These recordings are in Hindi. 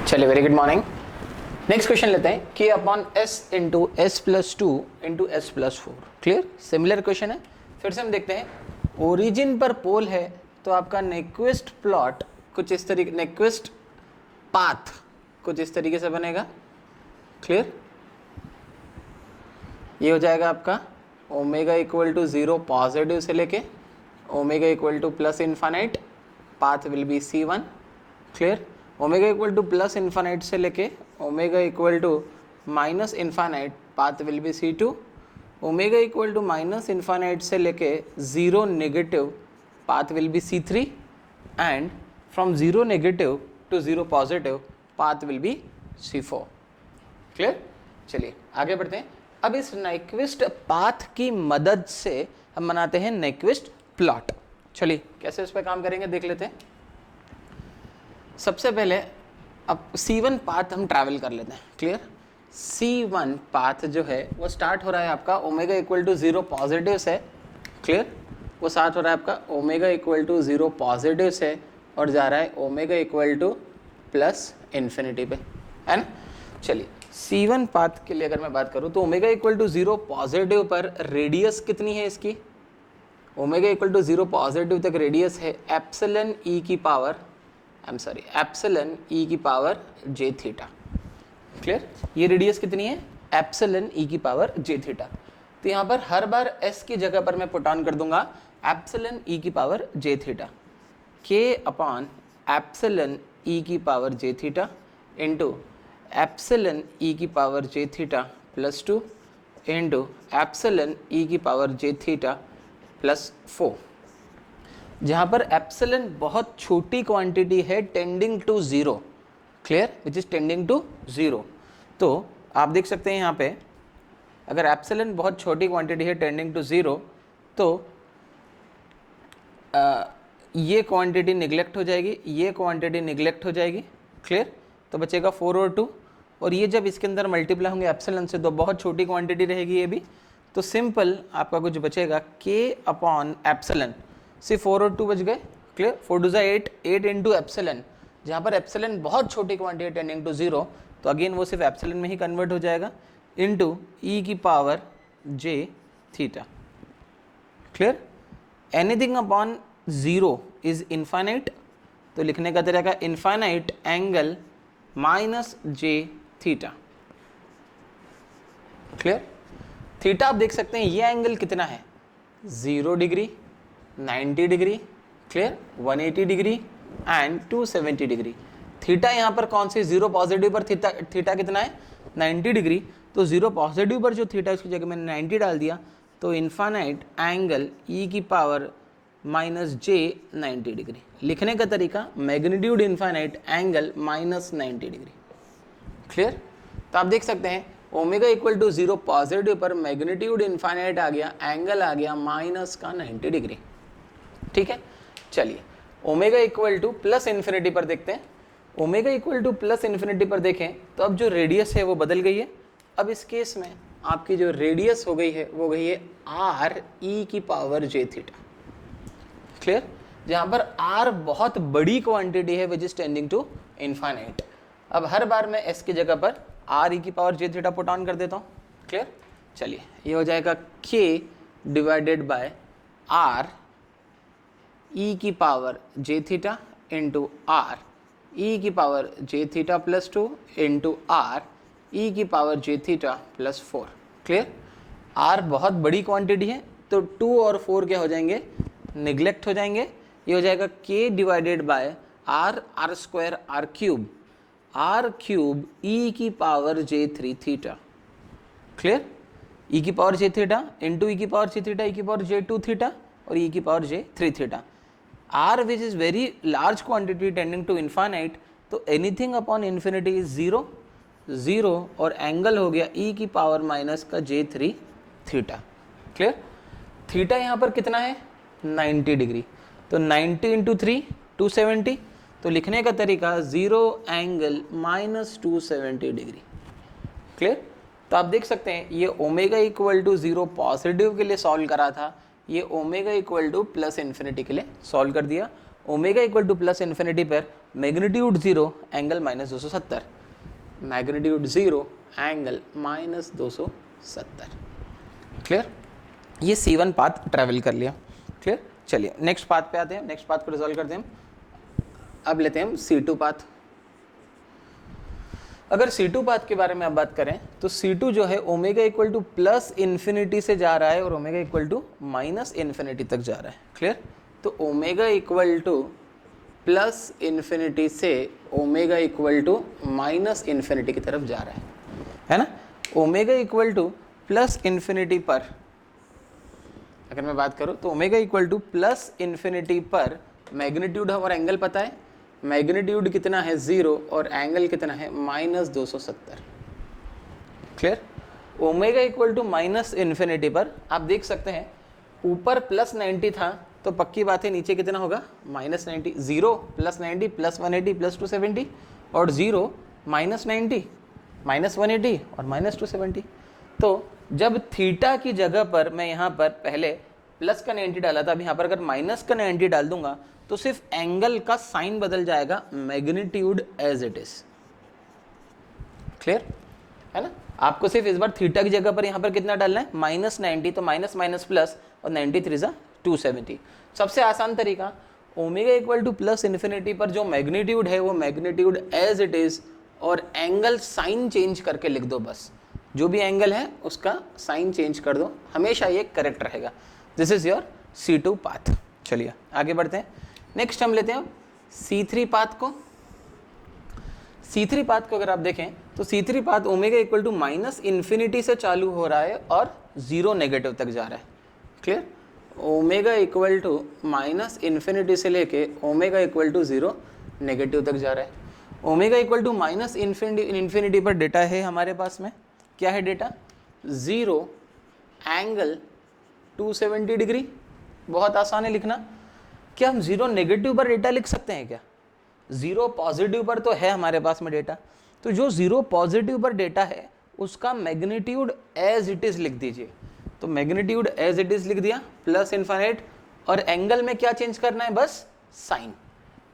चलिए, very good morning. Next question लेते हैं k upon S into S plus two into S plus four. Clear, similar question है। फिर से हम देखते हैं, ओरिजिन पर पोल है तो आपका नेक्विस्ट प्लॉट कुछ इस तरीके, नेक्विस्ट पाथ कुछ इस तरीके से बनेगा। क्लियर, ये हो जाएगा आपका ओमेगा इक्वल टू 0 पॉजिटिव से लेके omega equal to plus infinite, path will be C1। Clear, omega equal to plus infinite से लेके omega equal to minus infinite, path will be C2। Omega equal to minus infinite से लेके 0 negative, path will be C3 and from 0 negative to 0 positive, path will be C4। Clear, चलिए आगे बढ़ते हैं। अब इस नाइक्विस्ट पाथ की मदद से हम बनाते हैं नाइक्विस्ट प्लॉट। चलिए कैसे उस पर काम करेंगे देख लेते हैं। सबसे पहले अब C1 पाथ हम ट्रैवल कर लेते हैं। क्लियर, C1 पाथ जो है वो स्टार्ट हो रहा है आपका ओमेगा इक्वल टू 0 पॉजिटिव से। क्लियर, वो स्टार्ट हो रहा है आपका ओमेगा इक्वल टू 0 पॉजिटिव से और जा रहा है omega equal to plus infinity पे, है ना। चलिए C1 पाथ के लिए अगर मैं बात करूँ तो ओमेगा इक्वल टू 0 पॉजिटिव पर रेडियस कितनी है इसकी, ओमेगा इक्वल टू 0 पॉजिटिव तक रेडियस है एप्सिलन ई की पावर, एप्सिलन ई की पावर जे थीटा। क्लियर, ये रेडियस कितनी है, एप्सिलन ई की पावर जे थीटा। तो यहाँ पर हर बार एस की जगह पर मैं पुट ऑन कर दूंगा एप्सिलन ई की पावर जे थीटा, के अपॉन एप्सिलन ई की power J theta into epsilon ई की power J theta plus 2 into epsilon ई की पावर जे थीटा प्लस 4। जहाँ पर एप्सिलन बहुत छोटी क्वांटिटी है tending to 0। Clear, which is tending to 0। तो आप देख सकते हैं यहाँ पे अगर एप्सिलन बहुत छोटी क्वांटिटी है टेंडिंग टू 0 तो ये क्वांटिटी निगलेक्ट हो जाएगी, ये क्वांटिटी निगलेक्ट हो जाएगी। क्लियर, तो बचेगा 4 और 2, और ये जब इसके अंदर मल्टीप्लाई होंगे एप्सिलन से तो बहुत छोटी क्वांटिटी रहेगी ये भी। तो सिंपल आपका कुछ बचेगा k अपॉन एप्सिलन, सिर्फ 4 और 2 बच गए। क्लियर, 4 2 8, 8 इंटू एप्सिलन, जहाँ पर एप्सिलन बहुत छोटी क्वांटिटी टेंडिंग टू 0 तो अगेन वो सिर्फ एप्सिलन में ही कन्वर्ट हो जाएगा इंटू ई की power J theta. Clear, anything upon 0 is infinite, तो लिखने का तरीका इन्फाइनाइट एंगल माइनस जे थीटा। क्लियर, थीटा आप देख सकते हैं ये एंगल कितना है, 0 degree, 90 degree, clear, 180 degree and 270 degree. Theta यहाँ पर कौन सी, 0 पॉजिटिव पर थीटा कितना है, 90 डिग्री। तो 0 पॉजिटिव पर जो थीटा उसकी जगह मैंने 90 डाल दिया, तो इन्फाइनाइट एंगल ई की पावर माइनस जे 90 डिग्री। लिखने का तरीका magnitude infinite angle minus 90 degree. Clear, तो आप देख सकते हैं ओमेगा इक्वल टू 0 पॉजिटिव पर मैग्नीट्यूड इन्फाइनाइट आ गया, एंगल आ गया माइनस का 90 डिग्री। ठीक है, चलिए omega equal to plus infinity पर देखते हैं। Omega equal to plus infinity पर देखें तो अब जो रेडियस है वो बदल गई है। अब इस केस में आपकी जो रेडियस हो गई है वो गई है आर ई की पावर जे थीटा। क्लियर, जहाँ पर आर बहुत बड़ी क्वांटिटी है which is tending to infinite. अब हर बार मैं एस की जगह पर आर ई की power J theta put on कर देता हूँ। क्लियर, चलिए ये हो जाएगा k divided by R E की power J theta into R E की power J theta plus 2 into R E की power J theta plus 4। Clear, R बहुत बड़ी क्वांटिटी है तो 2 और 4 क्या हो जाएंगे, निगलेक्ट हो जाएंगे। ये हो जाएगा k divided by R, R square R cube E की power j3 theta. Clear, E की power J theta into E की पावर जे थीटा, ई की पावर j2 थीटा और ई की power j3 theta. R which is very large quantity tending to infinite, तो एनीथिंग अपॉन इन्फिनिटी इज 0 और एंगल हो गया ई की पावर माइनस का j3 थीटा। क्लियर, थीटा यहाँ पर कितना है, 90 डिग्री, तो 90 इंटू 3 270, तो लिखने का तरीका 0 एंगल माइनस 270 डिग्री। क्लियर, तो आप देख सकते हैं ये ओमेगा इक्वल टू 0 पॉजिटिव के लिए सॉल्व करा था, ये omega equal to plus infinity के लिए सॉल्व कर दिया। Omega equal to plus infinity पर magnitude 0 angle -270, magnitude 0 angle -270। Clear? ये C1 पाथ ट्रैवल कर लिया। क्लियर? चलिए नेक्स्ट पाथ पे आते हैं, नेक्स्ट पाथ को रिजॉल्व करते हैं। अब लेते हैं हम C2 पाथ। अगर C2 पाथ के बारे में आप बात करें तो C2 जो है omega equal to plus infinity से जा रहा है और omega equal to minus infinity तक जा रहा है। क्लियर? तो omega equal to plus infinity से omega equal to minus infinity की तरफ जा रहा है ना। Omega equal to plus infinity पर अगर मैं बात करूं तो omega equal to plus infinity पर मैग्नीट्यूड और एंगल पता है, मैग्नीट्यूड कितना है 0 और एंगल कितना है -270। Clear? Omega equal to minus infinity पर आप देख सकते हैं ऊपर +90 था तो पक्की बात है नीचे कितना होगा -90। 0 +90 +180 +270 और 0 -90 -180 और -270। तो जब थीटा की जगह पर मैं यहाँ पर पहले प्लस का 90 डाला था, अब यहाँ पर अगर माइनस का 90 डाल दूंगा तो सिर्फ एंगल का साइन बदल जाएगा, magnitude as it is. Clear है ना? आपको सिर्फ इस बार थीटा की जगह पर यहाँ पर कितना डालना है -90, तो माइनस माइनस प्लस और 93 270। सबसे आसान तरीका omega equal to plus infinity पर जो मैग्नीट्यूड है वो मैग्नीट्यूड एज इट इज और एंगल साइन चेंज करके लिख दो। बस जो भी एंगल है उसका साइन चेंज कर दो, हमेशा ये करेक्ट रहेगा। This is your C2 path. चलिए आगे बढ़ते हैं। नेक्स्ट हम लेते हैं C3 पाथ को। C3 पाथ को अगर आप देखें तो C3 path omega equal to minus infinity से चालू हो रहा है और 0 नेगेटिव तक जा रहा है। Clear? Omega equal to minus infinity से लेके ओमेगा इक्वल टू 0 नेगेटिव तक जा रहा है। Omega equal to minus infinity पर डेटा है हमारे पास में, क्या है डेटा 0 एंगल 270 डिग्री। बहुत आसान है लिखना। क्या हम 0 नेगेटिव पर डेटा लिख सकते हैं क्या? 0 पॉजिटिव पर तो है हमारे पास में डेटा, तो जो 0 पॉजिटिव पर डेटा है उसका मैग्नीट्यूड एज इट इज लिख दीजिए। तो मैग्नीट्यूड एज इट इज लिख दिया प्लस इन्फिनिट, और एंगल में क्या चेंज करना है बस साइन।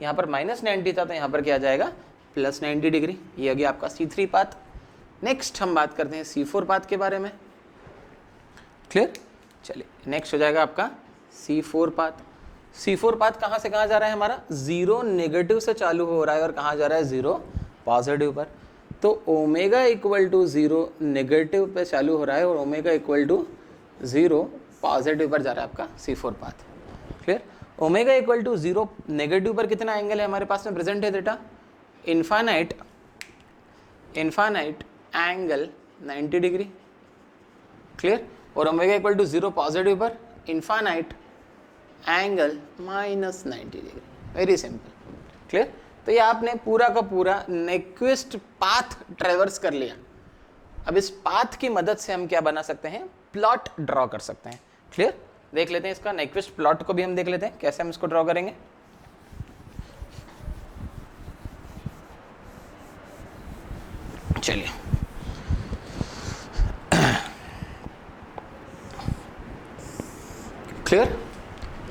यहाँ पर -90 था तो यहाँ पर क्या आ जाएगा +90 डिग्री। ये आ गया आपका C3 पाथ। नेक्स्ट हम बात करते हैं C4 पाथ के बारे में। क्लियर? चलिए नेक्स्ट हो जाएगा आपका C4 पाथ। C4 पाथ कहाँ से कहाँ जा रहा है हमारा 0 नेगेटिव से चालू हो रहा है और कहाँ जा रहा है 0 पॉजिटिव पर। तो ओमेगा इक्वल टू 0 नेगेटिव पे चालू हो रहा है और ओमेगा इक्वल टू 0 पॉजिटिव पर जा रहा है आपका C4 path. Clear? Omega equal to 0 negative पर कितना एंगल है हमारे पास में प्रेजेंट है data infinite angle 90 degree. Clear? और ओमेगा इक्वल टू 0 पॉजिटिव पर infinite angle -90 degree. Very simple. Clear? तो ये आपने पूरा का पूरा नेक्विस्ट पाथ ट्रेवर्स कर लिया। अब इस पाथ की मदद से हम क्या बना सकते हैं प्लॉट ड्रॉ कर सकते हैं। क्लियर? देख लेते हैं इसका नेक्विस्ट प्लॉट को भी हम देख लेते हैं कैसे हम इसको ड्रॉ करेंगे। चलिए क्लियर?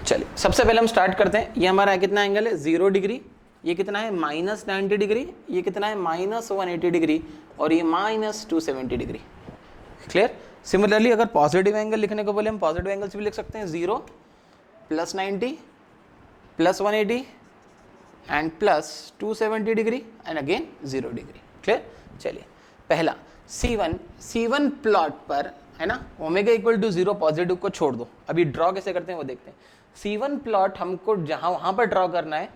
चलिए सबसे पहले हम स्टार्ट करते हैं। ये हमारा कितना एंगल है 0 डिग्री, ये कितना है -90 डिग्री, ये कितना है -180 डिग्री और ये -270 डिग्री। क्लियर? सिमिलरली अगर पॉजिटिव एंगल लिखने को बोले हम पॉजिटिव एंगल्स भी लिख सकते हैं 0 +90 +180 and +270 degree and again 0 degree. Clear? चलिए पहला C1 प्लॉट पर है ना ओमेगा इक्वल टू 0 पॉजिटिव को छोड़ दो, अभी ड्रॉ कैसे करते हैं वो देखते हैं। C1 प्लॉट हमको जहाँ वहाँ पर ड्रॉ करना है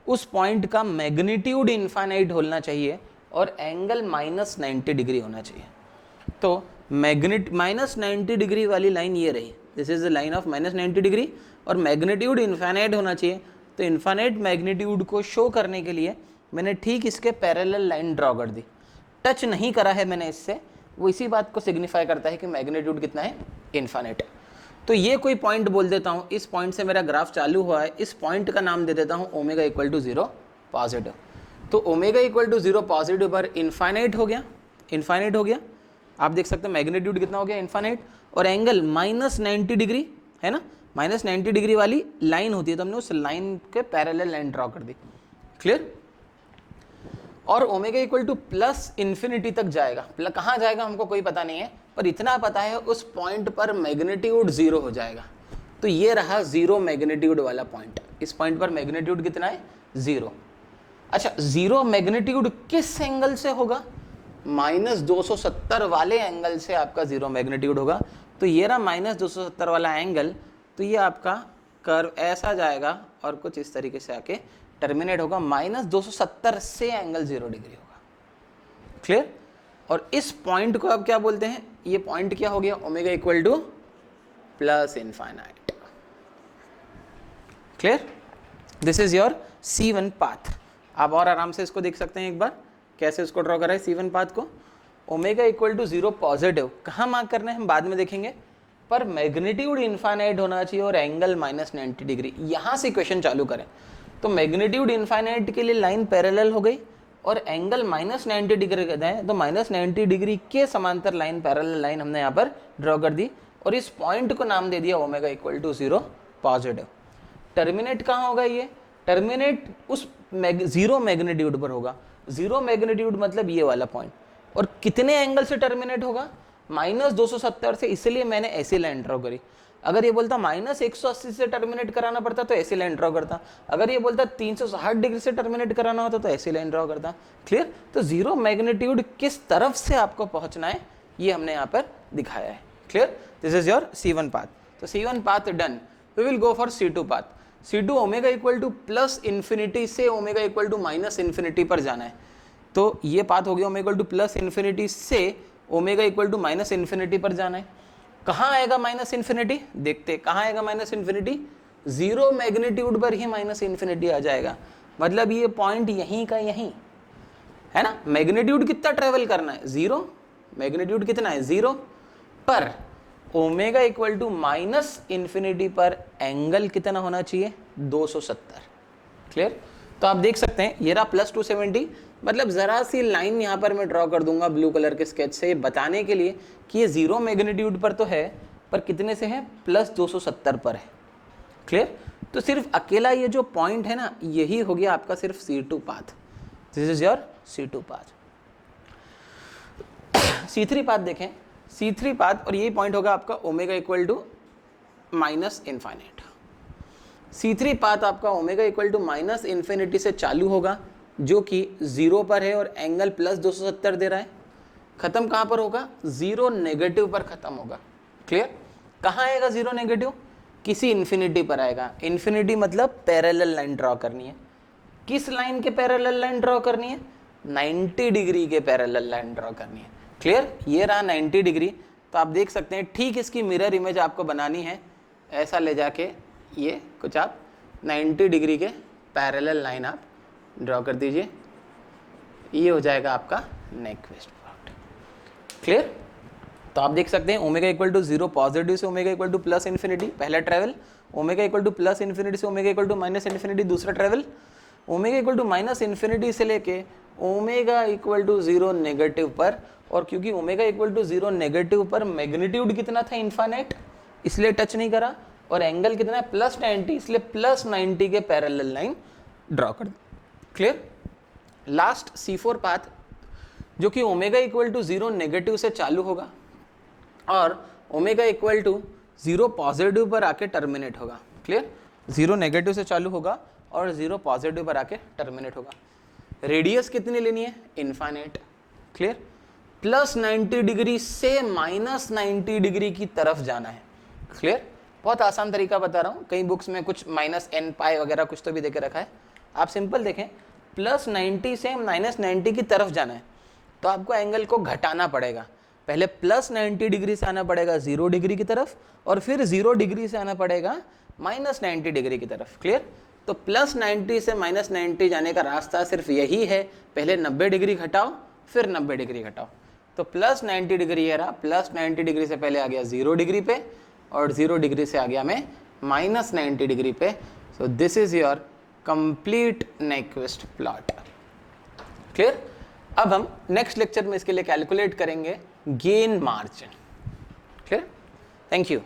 उस पॉइंट का मैग्नीट्यूड इन्फाइनाइट होना चाहिए और एंगल -90 डिग्री होना चाहिए। तो -90 डिग्री वाली लाइन ये रही, this is the line of -90 degree और मैग्नीट्यूड इन्फाइनाइट होना चाहिए। तो इन्फाइनाइट मैग्नीट्यूड को शो करने के लिए मैंने ठीक इसके पैरेलल लाइन ड्रॉ कर दी। टच नहीं करा है मैंने इससे, वो इसी बात को सिग्निफाई करता है कि मैग्नीट्यूड कितना है इन्फाइनाइट। तो ये कोई पॉइंट बोल देता हूँ, इस पॉइंट से मेरा ग्राफ चालू हुआ है, इस पॉइंट का नाम दे देता हूँ ओमेगा इक्वल टू 0 पॉजिटिव। तो ओमेगा इक्वल टू 0 पॉजिटिव पर इन्फाइनाइट हो गया, आप देख सकते हैं मैग्नीट्यूड कितना हो गया इन्फाइनाइट, और एंगल -90 डिग्री है ना, -90 डिग्री वाली लाइन होती है तो हमने उस लाइन के पैरेलल लाइन ड्रॉ कर दी। क्लियर? और omega equal to plus infinity तक जाएगा, कहाँ जाएगा हमको कोई पता नहीं है, पर इतना पता है उस पॉइंट पर मैग्नीट्यूड 0 हो जाएगा। तो ये रहा 0 मैग्नीट्यूड वाला पॉइंट, इस पॉइंट पर मैग्नीट्यूड कितना है 0। अच्छा 0 मैग्नीट्यूड किस एंगल से होगा, -270 वाले एंगल से आपका 0 मैग्नीट्यूड होगा। तो ये रहा -270 वाला एंगल, तो ये आपका कर्व ऐसा जाएगा और कुछ इस तरीके से आके टर्मिनेट होगा, -270 से एंगल 0 डिग्री होगा। क्लियर। और इस पॉइंट को अब क्या बोलते हैं, ये पॉइंट क्या हो गया, omega equal to plus infinite. Clear. This is your C1 path. आप और आराम से इसको देख सकते हैं एक बार कैसे इसको ड्रॉ करा है C1 पाथ को। ओमेगा इक्वल टू 0 पॉजिटिव, कहाँ मार्क करना है हम बाद में देखेंगे, पर मैग्नीट्यूड इनफाइनाइट होना चाहिए और एंगल -90 डिग्री। यहाँ से क्वेश्चन चालू करें तो मैग्नीट्यूड इनफाइनाइट के लिए लाइन पैरेलल हो गई और एंगल -90 डिग्री कहते हैं, तो -90 डिग्री के समांतर लाइन, पैरेलल लाइन हमने यहाँ पर ड्रॉ कर दी और इस पॉइंट को नाम दे दिया omega equal to 0 positive. Terminate कहाँ होगा, ये टर्मिनेट उस 0 मैग्नीट्यूड पर होगा। 0 मैग्नीट्यूड मतलब ये वाला पॉइंट, और कितने एंगल से टर्मिनेट होगा, -270 से, इसलिए मैंने ऐसी लाइन ड्रॉ करी। अगर ये बोलता -180 से टर्मिनेट कराना पड़ता तो ऐसी लाइन ड्रॉ करता, अगर ये बोलता 360 डिग्री से टर्मिनेट कराना होता तो ऐसी लाइन ड्रॉ करता। क्लियर। तो 0 मैग्नीट्यूड किस तरफ से आपको पहुंचना है ये हमने यहाँ पर दिखाया है। Clear. This is your C1 path. तो C1 path done. We will go for C2 path. C2 omega equal to plus infinity से omega equal to minus infinity पर जाना है। तो ये पाथ हो गया omega equal to plus infinity से omega equal to minus infinity पर जाना है। कहाँ आएगा माइनस इन्फिनिटी, देखते कहाँ आएगा माइनस इन्फिनिटी, 0 मैग्नीट्यूड पर ही माइनस इन्फिनिटी आ जाएगा। मतलब ये पॉइंट यहीं का यहीं है ना। मैग्नीट्यूड कितना ट्रेवल करना है, 0, मैग्नीट्यूड कितना है 0, पर omega equal to minus infinity पर एंगल कितना होना चाहिए 270। क्लियर। तो आप देख सकते हैं ये रहा +270, मतलब जरा सी लाइन यहाँ पर मैं ड्रॉ कर दूंगा ब्लू कलर के स्केच से, बताने के लिए कि ये 0 मैग्नीट्यूड पर तो है, पर कितने से है, +270 पर है। क्लियर। तो सिर्फ अकेला ये जो पॉइंट है ना, यही हो गया आपका सिर्फ C2 path. This is your C2 path. C3 path देखें, C3 पाथ, और यही पॉइंट होगा आपका omega equal to minus infinite. C3 path आपका omega equal to minus infinity से चालू होगा, जो कि 0 पर है और एंगल +270 दे रहा है। खत्म कहाँ पर होगा, 0 नेगेटिव पर खत्म होगा। क्लियर। कहाँ आएगा 0 नेगेटिव, किसी इन्फिनिटी पर आएगा। इन्फिनिटी मतलब पैरेलल लाइन ड्रॉ करनी है। किस लाइन के पैरेलल लाइन ड्रॉ करनी है, 90 डिग्री के पैरेलल लाइन ड्रॉ करनी है। क्लियर। ये रहा 90 डिग्री। तो आप देख सकते हैं ठीक इसकी मिरर इमेज आपको बनानी है, ऐसा ले जाके ये कुछ आप 90 डिग्री के पैरेलल लाइन आप ड्रॉ कर दीजिए, ये हो जाएगा आपका नेक्वेस्ट प्लॉट। क्लियर। तो आप देख सकते हैं ओमेगा इक्वल टू 0 पॉजिटिव से omega equal to plus infinity पहला travel, omega equal to plus infinity से omega equal to minus infinity दूसरा travel, omega equal to minus infinity से लेके ओमेगा इक्वल टू 0 नेगेटिव पर, और क्योंकि ओमेगा इक्वल टू 0 नेगेटिव पर मैग्नीट्यूड कितना था इनफाइनाइट, इसलिए टच नहीं करा, और एंगल कितना है +90, इसलिए +90 के पैरेलल लाइन ड्रॉ कर दो। क्लियर। लास्ट C4 पाथ, जो कि ओमेगा इक्वल टू 0 नेगेटिव से चालू होगा और ओमेगा इक्वल टू 0 पॉजिटिव पर आके टर्मिनेट होगा। क्लियर। 0 नेगेटिव से चालू होगा और 0 पॉजिटिव पर आके टर्मिनेट होगा। रेडियस कितनी लेनी है, इनफाइनाइट। क्लियर। +90 डिग्री से -90 डिग्री की तरफ जाना है। क्लियर। बहुत आसान तरीका बता रहा हूँ, कई बुक्स में कुछ -n π वगैरह कुछ तो भी देके रखा है, आप सिंपल देखें, +90 से -90 की तरफ जाना है तो आपको एंगल को घटाना पड़ेगा। पहले +90 डिग्री से आना पड़ेगा 0 डिग्री की तरफ, और फिर 0 डिग्री से आना पड़ेगा -90 डिग्री की तरफ। क्लियर। तो +90 से -90 जाने का रास्ता सिर्फ यही है, पहले 90 डिग्री घटाओ फिर 90 डिग्री घटाओ। तो +90 डिग्री ये रहा, +90 डिग्री से पहले आ गया 0 डिग्री पे, और 0 डिग्री से आ गया मैं -90 डिग्री पे। So this is your complete Nyquist plot. Clear. अब हम नेक्स्ट लेक्चर में इसके लिए कैलकुलेट करेंगे gain margin. Clear. Thank you.